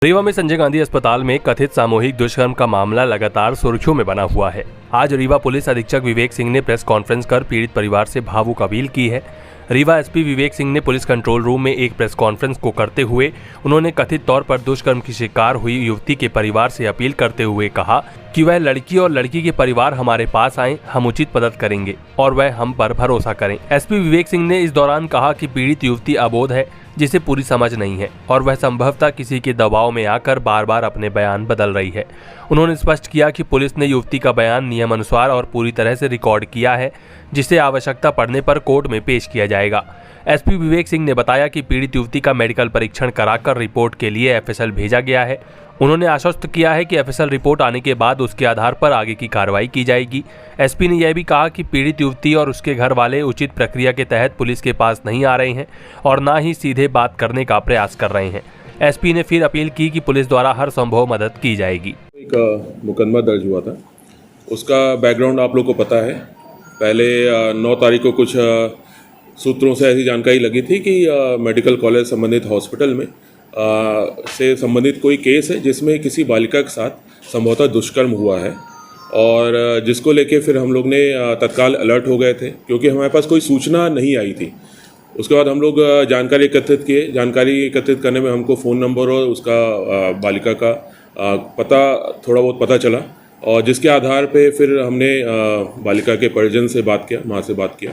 रीवा में संजय गांधी अस्पताल में कथित सामूहिक दुष्कर्म का मामला लगातार सुर्खियों में बना हुआ है। आज रीवा पुलिस अधीक्षक विवेक सिंह ने प्रेस कॉन्फ्रेंस कर पीड़ित परिवार से भावुक अपील की है। रीवा एसपी विवेक सिंह ने पुलिस कंट्रोल रूम में एक प्रेस कॉन्फ्रेंस को करते हुए उन्होंने कथित तौर पर दुष्कर्म की शिकार हुई युवती के परिवार से अपील करते हुए कहा कि वह लड़की और लड़की के परिवार हमारे पास आएं, हम उचित मदद करेंगे और वह हम पर भरोसा करें। एसपी विवेक सिंह ने इस दौरान कहा कि पीड़ित युवती अबोध है, जिसे पूरी समझ नहीं है और वह संभवतः किसी के दबाव में आकर बार बार अपने बयान बदल रही है। उन्होंने स्पष्ट किया कि पुलिस ने युवती का बयान नियमानुसार और पूरी तरह से रिकॉर्ड किया है, जिसे आवश्यकता पड़ने पर कोर्ट में पेश किया जाएगा। एसपी विवेक सिंह ने बताया कि पीड़ित युवती का मेडिकल परीक्षण कराकर रिपोर्ट के लिए एफएसएल भेजा गया है। उन्होंने आश्वस्त किया है कि एफएसएल रिपोर्ट आने के बाद उसके आधार पर आगे की कार्रवाई की जाएगी। एसपी ने यह भी कहा कि पीड़ित युवती और उसके घर वाले उचित प्रक्रिया के तहत पुलिस के पास नहीं आ रहे हैं और न ही सीधे बात करने का प्रयास कर रहे हैं। एसपी ने फिर अपील की कि पुलिस द्वारा हर संभव मदद की जाएगी। एक मुकदमा दर्ज हुआ था, उसका बैकग्राउंड आप लोग को पता है। पहले 9 तारीख को कुछ सूत्रों से ऐसी जानकारी लगी थी कि मेडिकल कॉलेज संबंधित हॉस्पिटल में से संबंधित कोई केस है जिसमें किसी बालिका के साथ संभवतः दुष्कर्म हुआ है और जिसको लेके फिर हम लोग ने तत्काल अलर्ट हो गए थे क्योंकि हमारे पास कोई सूचना नहीं आई थी। उसके बाद हम लोग जानकारी एकत्रित किए। जानकारी एकत्रित करने में हमको फ़ोन नंबर और उसका बालिका का पता थोड़ा बहुत पता चला और जिसके आधार पे फिर हमने बालिका के परिजन से बात किया, माँ से बात किया।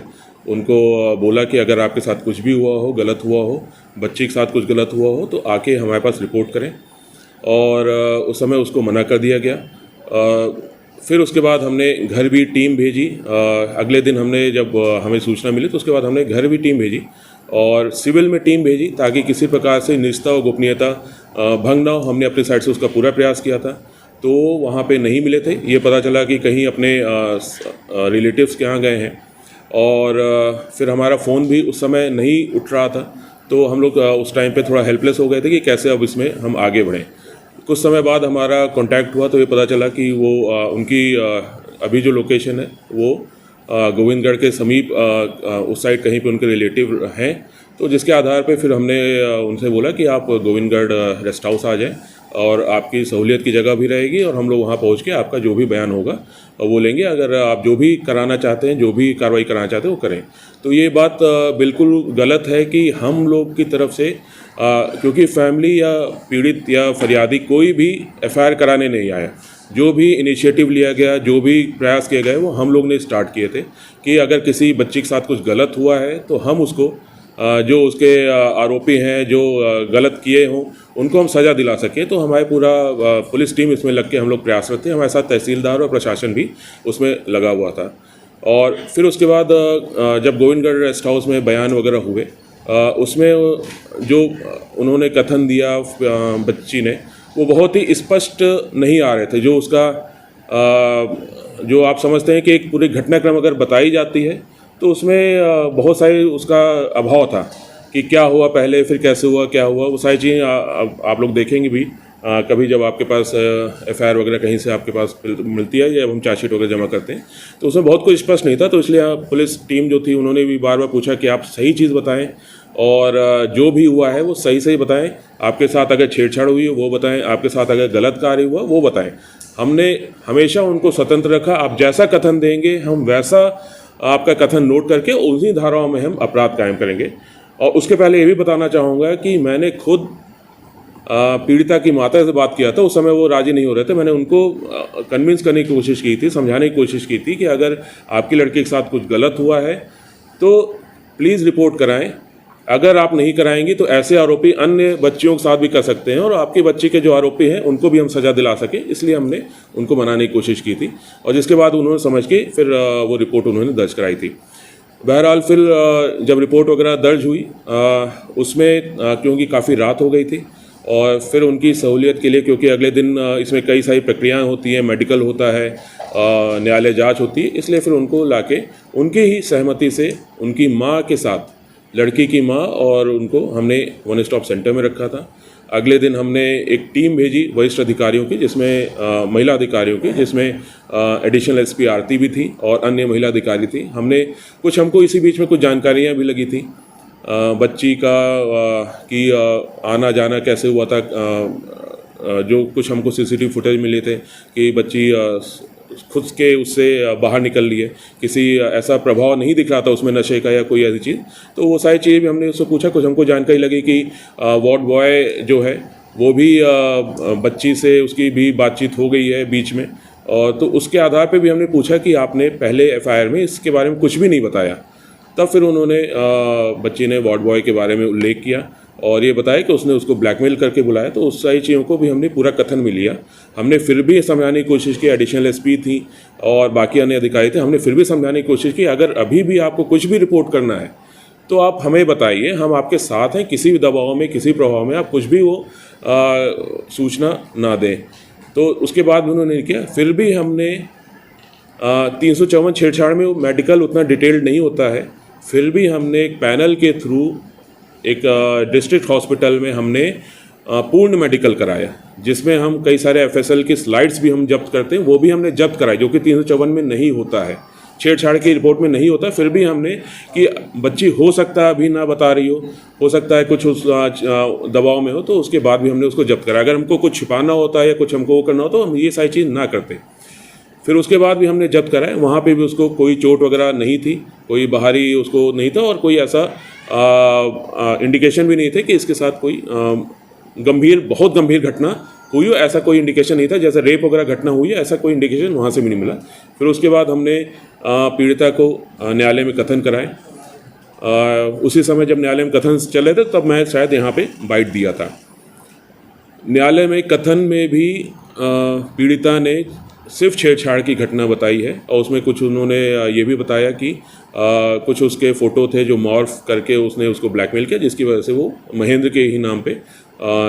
उनको बोला कि अगर आपके साथ कुछ भी हुआ हो, गलत हुआ हो, बच्ची के साथ कुछ गलत हुआ हो तो आके हमारे पास रिपोर्ट करें और उस समय उसको मना कर दिया गया। फिर उसके बाद हमने घर भी टीम भेजी। अगले दिन हमने जब हमें सूचना मिली तो उसके बाद हमने घर भी टीम भेजी और सिविल में टीम भेजी ताकि किसी प्रकार से निजता और गोपनीयता भंग ना हो। हमने अपनी साइड से उसका पूरा प्रयास किया था तो वहाँ पे नहीं मिले थे। ये पता चला कि कहीं अपने रिलेटिव्स के यहाँ गए हैं और फिर हमारा फ़ोन भी उस समय नहीं उठ रहा था तो हम लोग उस टाइम पे थोड़ा हेल्पलेस हो गए थे कि कैसे अब इसमें हम आगे बढ़ें। कुछ समय बाद हमारा कांटेक्ट हुआ तो ये पता चला कि वो उनकी अभी जो लोकेशन है वो गोविंदगढ़ के समीप उस साइड कहीं पे उनके रिलेटिव हैं। तो जिसके आधार पे फिर हमने उनसे बोला कि आप गोविंदगढ़ रेस्ट हाउस आ जाएं और आपकी सहूलियत की जगह भी रहेगी और हम लोग वहाँ पहुँच के आपका जो भी बयान होगा वो लेंगे। अगर आप जो भी कराना चाहते हैं, जो भी कार्रवाई कराना चाहते हैं वो करें। तो ये बात बिल्कुल गलत है कि हम लोग की तरफ से क्योंकि फैमिली या पीड़ित या फरियादी कोई भी एफआईआर कराने नहीं आया। जो भी इनिशिएटिव लिया गया, जो भी प्रयास किए गए वो हम लोग ने स्टार्ट किए थे कि अगर किसी बच्ची के साथ कुछ गलत हुआ है तो हम उसको जो उसके आरोपी हैं, जो गलत किए हों, उनको हम सज़ा दिला सकें। तो हमारे पूरा पुलिस टीम इसमें लग के हम लोग प्रयासरत थे। हमारे साथ तहसीलदार और प्रशासन भी उसमें लगा हुआ था। और फिर उसके बाद जब गोविंदगढ़ रेस्ट हाउस में बयान वगैरह हुए उसमें जो उन्होंने कथन दिया बच्ची ने वो बहुत ही स्पष्ट नहीं आ रहे थे। जो उसका जो आप समझते हैं कि एक पूरी घटनाक्रम अगर बताई जाती है तो उसमें बहुत सारी उसका अभाव था कि क्या हुआ पहले, फिर कैसे हुआ, क्या हुआ, वो सारी चीज़ें आप लोग देखेंगे भी कभी जब आपके पास एफआईआर वगैरह कहीं से आपके पास मिलती है या हम चार्जशीट वगैरह जमा करते हैं तो उसमें बहुत कुछ स्पष्ट नहीं था। तो इसलिए पुलिस टीम जो थी उन्होंने भी बार बार पूछा कि आप सही चीज़ बताएं और जो भी हुआ है वो सही सही बताएं। आपके साथ अगर छेड़छाड़ हुई है वो बताएं, आपके साथ अगर गलत कार्य हुआ वो बताएं। हमने हमेशा उनको स्वतंत्र रखा। आप जैसा कथन देंगे हम वैसा आपका कथन नोट करके उन्हीं धाराओं में हम अपराध कायम करेंगे। और उसके पहले ये भी बताना चाहूँगा कि मैंने खुद पीड़िता की माता से बात किया था। उस समय वो राजी नहीं हो रहे थे। मैंने उनको कन्विंस करने की कोशिश की थी, समझाने की कोशिश की थी कि अगर आपकी लड़की के साथ कुछ गलत हुआ है तो प्लीज़ रिपोर्ट कराएं। अगर आप नहीं कराएंगी तो ऐसे आरोपी अन्य बच्चियों के साथ भी कर सकते हैं और आपके बच्चे के जो आरोपी हैं उनको भी हम सज़ा दिला सकें, इसलिए हमने उनको मनाने की कोशिश की थी। और जिसके बाद उन्होंने समझ के फिर वो रिपोर्ट उन्होंने दर्ज कराई थी। बहरहाल फिर जब रिपोर्ट वगैरह दर्ज हुई उसमें क्योंकि काफ़ी रात हो गई थी और फिर उनकी सहूलियत के लिए, क्योंकि अगले दिन इसमें कई सारी प्रक्रियाएँ होती हैं, मेडिकल होता है, न्यायालय जाँच होती है, इसलिए फिर उनको लाके उनकी ही सहमति से उनकी माँ के साथ, लड़की की माँ और उनको हमने वन स्टॉप सेंटर में रखा था। अगले दिन हमने एक टीम भेजी वरिष्ठ अधिकारियों की, जिसमें महिला अधिकारियों की, जिसमें एडिशनल एसपी आरती भी थी और अन्य महिला अधिकारी थी। हमको इसी बीच में कुछ जानकारियाँ भी लगी थी बच्ची का कि आना जाना कैसे हुआ था जो कुछ हमको सीसीटीवी फुटेज मिले थे कि बच्ची खुद के उससे बाहर निकल लिए, किसी ऐसा प्रभाव नहीं दिख रहा था उसमें नशे का या कोई ऐसी चीज़। तो वो सारी चीज़ें भी हमने उससे पूछा। कुछ हमको जानकारी लगी कि वार्ड बॉय जो है वो भी बच्ची से उसकी भी बातचीत हो गई है बीच में, और तो उसके आधार पे भी हमने पूछा कि आपने पहले एफआईआर में इसके बारे में कुछ भी नहीं बताया। तब फिर उन्होंने बच्ची ने वार्ड बॉय के बारे में उल्लेख किया और ये बताया कि उसने उसको ब्लैकमेल करके बुलाया। तो उस सारी चीज़ों को भी हमने पूरा कथन में लिया। हमने फिर भी समझाने की कोशिश की, एडिशनल एसपी थी और बाकी अन्य अधिकारी थे, हमने फिर भी समझाने की कोशिश की अगर अभी भी आपको कुछ भी रिपोर्ट करना है तो आप हमें बताइए, हम आपके साथ हैं। किसी भी दबाव में, किसी प्रभाव में आप कुछ भी वो सूचना ना दें। तो उसके बाद भी उन्होंने किया। फिर भी हमने 354 छेड़छाड़ में मेडिकल उतना डिटेल्ड नहीं होता है, फिर भी हमने एक पैनल के थ्रू एक डिस्ट्रिक्ट हॉस्पिटल में हमने पूर्ण मेडिकल कराया, जिसमें हम कई सारे एफएसएल की स्लाइड्स भी हम जब्त करते हैं, वो भी हमने जब्त कराई, जो कि 354 में नहीं होता है, छेड़छाड़ की रिपोर्ट में नहीं होता। फिर भी हमने कि बच्ची हो सकता है अभी ना बता रही हो सकता है कुछ उस दबाव में हो, तो उसके बाद भी हमने उसको जब्त कराया। अगर हमको कुछ छिपाना होता है या कुछ हमको वो करना होता तो हम ये सारी चीज़ ना करते। फिर उसके बाद भी हमने जब्त कराया। वहाँ पे भी उसको कोई चोट वगैरह नहीं थी, कोई बाहरी उसको नहीं था और कोई ऐसा इंडिकेशन भी नहीं थे कि इसके साथ कोई बहुत गंभीर घटना हुई हो, ऐसा कोई इंडिकेशन नहीं था। जैसे रेप वगैरह घटना हुई है, ऐसा कोई इंडिकेशन वहाँ से भी नहीं मिला। फिर उसके बाद हमने पीड़िता को न्यायालय में कथन कराए। उसी समय जब न्यायालय में कथन चल रहे थे तब मैं शायद यहाँ पे बाइट दिया था। न्यायालय में कथन में भी पीड़िता ने सिर्फ छेड़छाड़ की घटना बताई है और उसमें कुछ उन्होंने ये भी बताया कि कुछ उसके फ़ोटो थे जो मॉर्फ करके उसने उसको ब्लैकमेल किया, जिसकी वजह से वो महेंद्र के ही नाम पे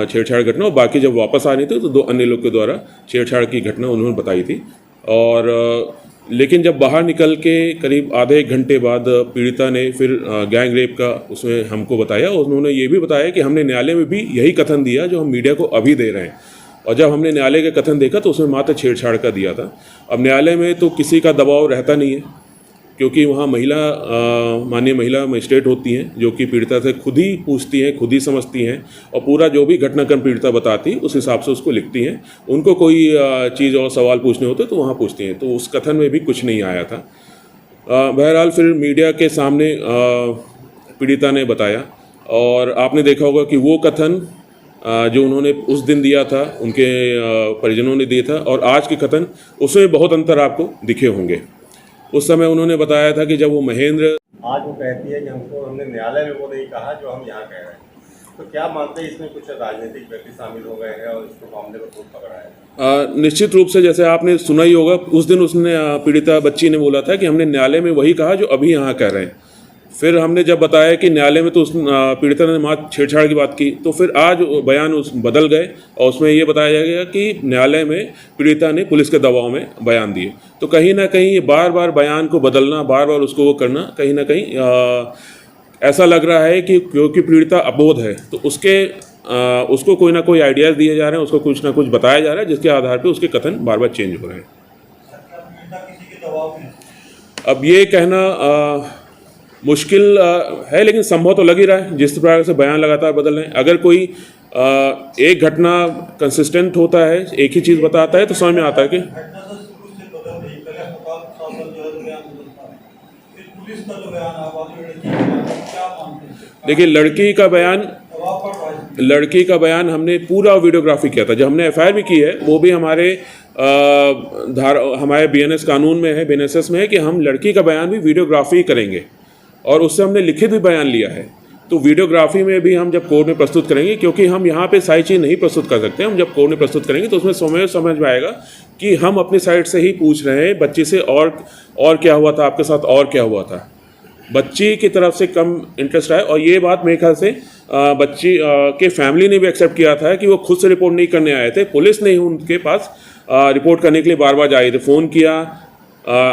छेड़छाड़ घटना, और बाकी जब वापस आ रही थी तो 2 अन्य लोग के द्वारा छेड़छाड़ की घटना उन्होंने बताई थी। और लेकिन जब बाहर निकल के करीब आधे एक घंटे बाद पीड़िता ने फिर गैंग रेप का उसमें हमको बताया, और उन्होंने ये भी बताया कि हमने न्यायालय में भी यही कथन दिया जो हम मीडिया को अभी दे रहे हैं, और जब हमने न्यायालय का कथन देखा तो उसमें मात्र छेड़छाड़ का दिया था। अब न्यायालय में तो किसी का दबाव रहता नहीं है, क्योंकि वहाँ माननीय महिला मजिस्ट्रेट होती हैं जो कि पीड़िता से खुद ही पूछती हैं, खुद ही समझती हैं और पूरा जो भी घटनाक्रम पीड़िता बताती है उस हिसाब से उसको लिखती हैं। उनको कोई चीज़ और सवाल पूछने होते तो वहाँ पूछती हैं। तो उस कथन में भी कुछ नहीं आया था। बहरहाल फिर मीडिया के सामने पीड़िता ने बताया, और आपने देखा होगा कि वो कथन जो उन्होंने उस दिन दिया था, उनके परिजनों ने दिया था, और आज के कथन उसमें बहुत अंतर आपको दिखे होंगे। उस समय उन्होंने बताया था कि जब वो महेंद्र, आज वो कहती है कि हमने न्यायालय में वो नहीं कहा जो हम यहाँ कह रहे हैं, तो क्या मानते हैं इसमें कुछ राजनीतिक व्यक्ति शामिल हो गए हैं और इसको मामले को खूब पकड़ा है? निश्चित रूप से, जैसे आपने सुना ही होगा, उस दिन उसने पीड़िता बच्ची ने बोला था कि हमने न्यायालय में वही कहा जो अभी यहाँ कह रहे हैं। फिर हमने जब बताया कि न्यायालय में तो उस पीड़िता ने मात्र छेड़छाड़ की बात की, तो फिर आज बयान बदल गए और उसमें ये बताया गया कि न्यायालय में पीड़िता ने पुलिस के दबाव में बयान दिए। तो कहीं ना कहीं ये बार बार बयान को बदलना, बार बार उसको वो करना, कहीं ना कहीं ऐसा लग रहा है कि क्योंकि पीड़िता अबोध है तो उसको कोई ना कोई आइडियाज़ दिए जा रहे हैं, उसको कुछ ना कुछ बताया जा रहा है, जिसके आधार पर उसके कथन बार बार चेंज हो रहे हैं। अब ये कहना मुश्किल है, लेकिन संभव तो लग ही रहा है जिस प्रकार से बयान लगातार बदल रहे हैं। अगर कोई एक घटना कंसिस्टेंट होता है, एक ही चीज़ बताता है, तो समझ में आता है कि देखिए, लड़की का बयान हमने पूरा वीडियोग्राफी किया था। जब हमने एफआईआर भी की है, वो भी हमारे बीएनएस कानून में है, बीएनएसएस में है कि हम लड़की का बयान भी वीडियोग्राफी करेंगे, और उससे हमने लिखित भी बयान लिया है। तो वीडियोग्राफी में भी हम जब कोर्ट में प्रस्तुत करेंगे, क्योंकि हम यहाँ पे सारी चीज़ नहीं प्रस्तुत कर सकते, हम जब कोर्ट में प्रस्तुत करेंगे तो उसमें समझ में आएगा कि हम अपनी साइड से ही पूछ रहे हैं बच्ची से, और क्या हुआ था आपके साथ, और क्या हुआ था। बच्ची की तरफ से कम इंटरेस्ट आया, और ये बात मेरे ख्याल से बच्ची के फैमिली ने भी एक्सेप्ट किया था कि वो खुद से रिपोर्ट नहीं करने आए थे, पुलिस ने ही उनके पास रिपोर्ट करने के लिए बार बार जा रही थी। फ़ोन किया,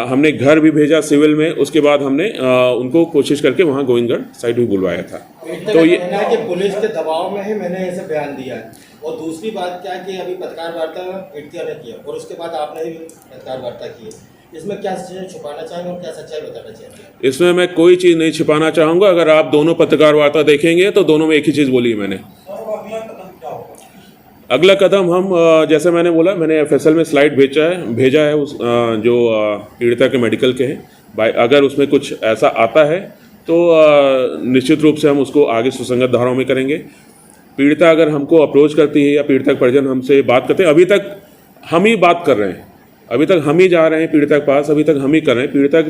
हमने घर भी भेजा सिविल में, उसके बाद हमने उनको कोशिश करके वहाँ गोविंदगढ़ साइड भी बुलवाया था। तो ये है कि पुलिस के दबाव में ही मैंने ऐसे बयान दिया है। और दूसरी बात क्या है कि अभी पत्रकार वार्ता पीड़िता ने किया और उसके बाद आपने भी पत्रकार वार्ता की है, इसमें क्या छुपाना चाहेंगे और क्या सच्चाई बताना चाहेंगे? इसमें मैं कोई चीज़ नहीं छिपाना चाहूँगा। अगर आप दोनों पत्रकार वार्ता देखेंगे तो दोनों में एक ही चीज़ बोली है मैंने। अगला कदम हम जैसे मैंने बोला, मैंने एफएसएल में स्लाइड भेजा है उस जो पीड़िता के मेडिकल के हैं। अगर उसमें कुछ ऐसा आता है तो निश्चित रूप से हम उसको आगे सुसंगत धाराओं में करेंगे। पीड़िता अगर हमको अप्रोच करती है या पीड़िता के परिजन हमसे बात करते हैं, अभी तक हम ही बात कर रहे हैं, अभी तक हम ही जा रहे हैं पीड़िता के पास, अभी तक हम ही कर रहे हैं। पीड़िता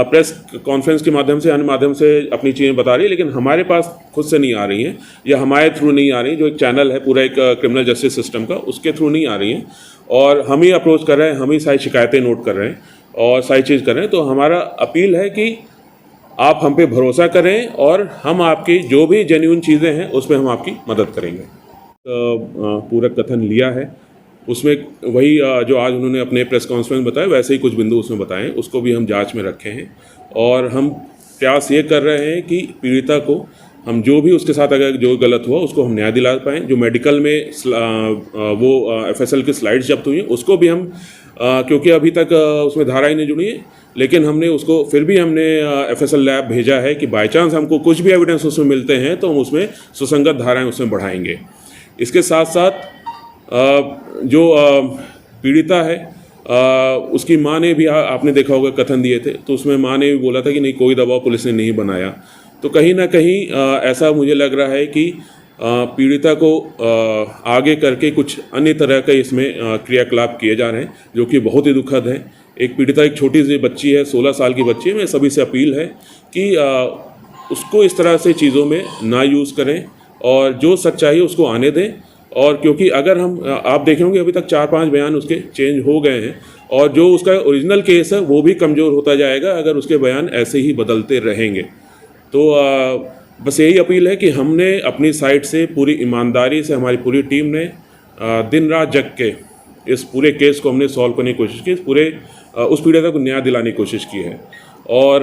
प्रेस कॉन्फ्रेंस के माध्यम से, अन्य माध्यम से अपनी चीज़ें बता रही है, लेकिन हमारे पास खुद से नहीं आ रही हैं या हमारे थ्रू नहीं आ रही। जो एक चैनल है पूरा एक क्रिमिनल जस्टिस सिस्टम का, उसके थ्रू नहीं आ रही हैं और हम ही अप्रोच कर रहे हैं, हम ही सारी शिकायतें नोट कर रहे हैं और सारी चीज़ कर रहे हैं। तो हमारा अपील है कि आप हम पे भरोसा करें और हम आपकी जो भी जेन्युइन चीज़ें हैं उसमें हम आपकी मदद करेंगे। पूरा कथन लिया है, उसमें वही जो आज उन्होंने अपने प्रेस कॉन्फ्रेंस में बताया, वैसे ही कुछ बिंदु उसमें बताएं, उसको भी हम जांच में रखे हैं। और हम प्रयास ये कर रहे हैं कि पीड़िता को हम जो भी उसके साथ अगर जो गलत हुआ उसको हम न्याय दिला पाएँ। जो मेडिकल में वो एफएसएल की स्लाइड्स जब्त हुई हैं उसको भी हम क्योंकि अभी तक उसमें धारा ही नहीं जुड़ी है, लेकिन हमने उसको फिर भी हमने एफएसएल लैब भेजा है कि बाई चांस हमको कुछ भी एविडेंस उसमें मिलते हैं तो हम उसमें सुसंगत धाराएं उसमें बढ़ाएंगे। इसके साथ साथ जो पीड़िता है उसकी माँ ने भी, आपने देखा होगा कथन दिए थे, तो उसमें माँ ने भी बोला था कि नहीं, कोई दबाव पुलिस ने नहीं बनाया। तो कहीं ना कहीं ऐसा मुझे लग रहा है कि पीड़िता को आगे करके कुछ अन्य तरह के इसमें क्रियाकलाप किए जा रहे हैं, जो कि बहुत ही दुखद है। एक पीड़िता एक छोटी सी बच्ची है, 16 साल की बच्ची है। मैं सभी से अपील है कि उसको इस तरह से चीज़ों में ना यूज़ करें और जो सच्चाई है उसको आने दें। और क्योंकि अगर हम आप देखेंगे अभी तक 4-5 बयान उसके चेंज हो गए हैं और जो उसका ओरिजिनल केस है वो भी कमज़ोर होता जाएगा अगर उसके बयान ऐसे ही बदलते रहेंगे। तो बस यही अपील है कि हमने अपनी साइड से पूरी ईमानदारी से, हमारी पूरी टीम ने दिन रात जग के इस पूरे केस को हमने सॉल्व करने की कोशिश की, उस पीड़िता को न्याय दिलाने की कोशिश की है। और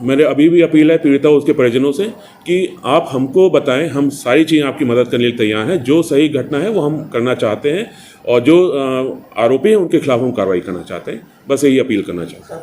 मेरे अभी भी अपील है पीड़िता उसके परिजनों से कि आप हमको बताएं, हम सारी चीज़ें आपकी मदद करने के लिए तैयार हैं। जो सही घटना है वो हम करना चाहते हैं और जो आरोपी हैं उनके खिलाफ हम कार्रवाई करना चाहते हैं। बस यही अपील करना चाहते हैं।